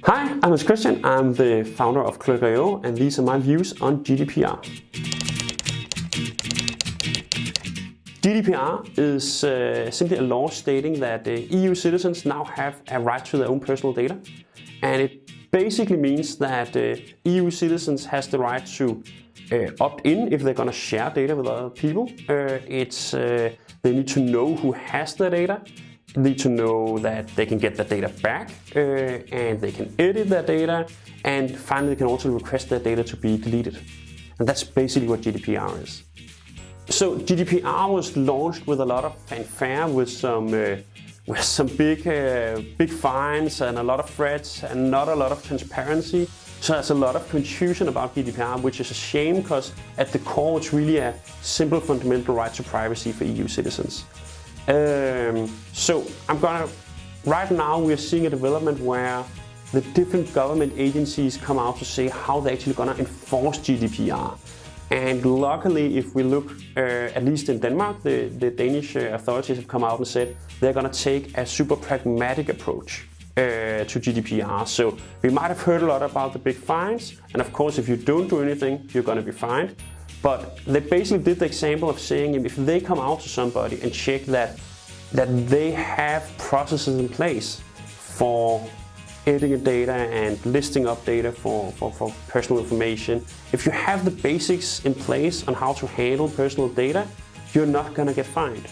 Hi, I'm Hans Christian. I'm the founder of Clerk.io, and these are my views on GDPR. GDPR is simply a law stating that EU citizens now have a right to their own personal data. And it basically means that EU citizens has the right to opt in if they're going to share data with other people. They need to know who has their data. They need to know that they can get their data back and they can edit their data. And finally, they can also request their data to be deleted. And that's basically what GDPR is. So GDPR was launched with a lot of fanfare, with some big fines and a lot of threats and not a lot of transparency. So there's a lot of confusion about GDPR, which is a shame because at the core it's really a simple fundamental right to privacy for EU citizens. Right now we're seeing a development where the different government agencies come out to say how they're actually going to enforce GDPR. And luckily, if we look, at least in Denmark, the Danish authorities have come out and said they're going to take a super pragmatic approach to GDPR. So we might have heard a lot about the big fines, and of course, if you don't do anything, you're going to be fined. But they basically did the example of saying if they come out to somebody and check that they have processes in place for editing data and listing up data for personal information. If you have the basics in place on how to handle personal data, you're not going to get fined.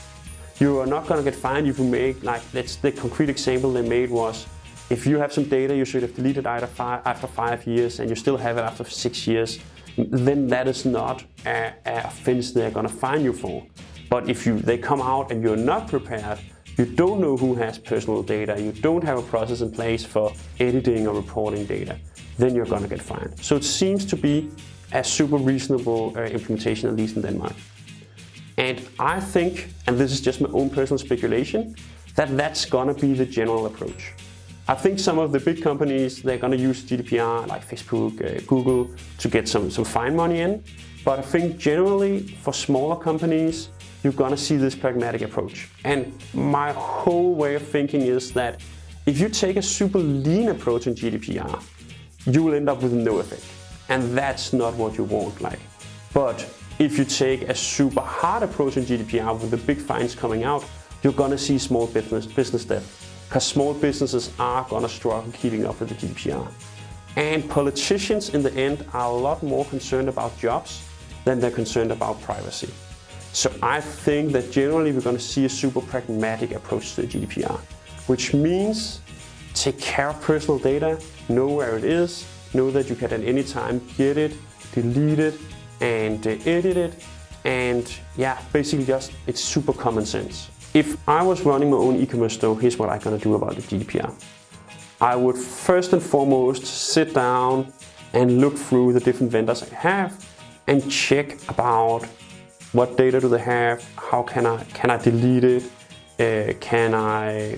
You are not going to get fined if you make, the concrete example they made was, if you have some data you should have deleted after 5 years and you still have it after 6 years, then that is not an offense they're going to fine you for. But if they come out and you're not prepared, you don't know who has personal data, you don't have a process in place for editing or reporting data, then you're going to get fined. So it seems to be a super reasonable implementation, at least in Denmark. And I think, and this is just my own personal speculation, that that's going to be the general approach. I think some of the big companies, they're going to use GDPR, like Facebook, Google, to get some fine money in. But I think generally for smaller companies, you're going to see this pragmatic approach. And my whole way of thinking is that if you take a super lean approach in GDPR, you will end up with no effect. And that's not what you want. But if you take a super hard approach in GDPR with the big fines coming out, you're going to see small business death. Because small businesses are going to struggle keeping up with the GDPR. And politicians in the end are a lot more concerned about jobs than they're concerned about privacy. So I think that generally we're going to see a super pragmatic approach to the GDPR, which means take care of personal data, know where it is, know that you can at any time get it, delete it, and edit it, and basically just it's super common sense. If I was running my own e-commerce store, here's what I'm going to do about the GDPR. I would first and foremost sit down and look through the different vendors I have and check about what data do they have, how can I delete it, can I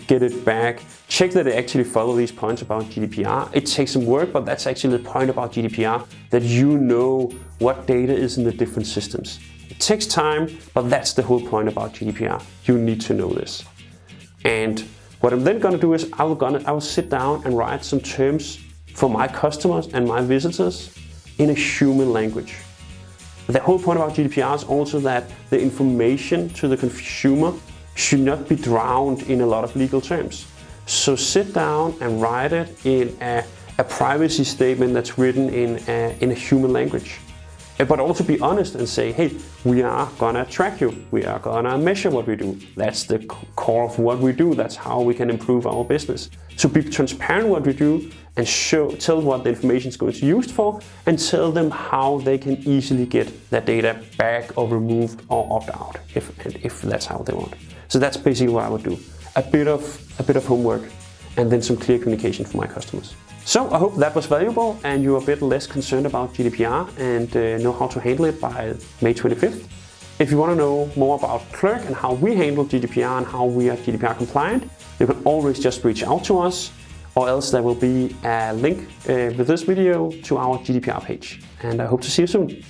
get it back. Check that they actually follow these points about GDPR. It takes some work, but that's actually the point about GDPR, that you know what data is in the different systems. It takes time, but that's the whole point about GDPR. You need to know this. And what I'm then going to do is I will sit down and write some terms for my customers and my visitors in a human language. The whole point about GDPR is also that the information to the consumer should not be drowned in a lot of legal terms. So sit down and write it in a privacy statement that's written in a human language. But also be honest and say, hey, we are gonna track you. We are gonna measure what we do. That's the core of what we do. That's how we can improve our business. So be transparent what we do and tell what the information is going to be used for, and tell them how they can easily get that data back or removed or opt out if that's how they want. So that's basically what I would do. A bit of homework and then some clear communication for my customers. So I hope that was valuable and you're a bit less concerned about GDPR and know how to handle it by May 25th. If you want to know more about Clerk and how we handle GDPR and how we are GDPR compliant, you can always just reach out to us, or else there will be a link with this video to our GDPR page. And I hope to see you soon.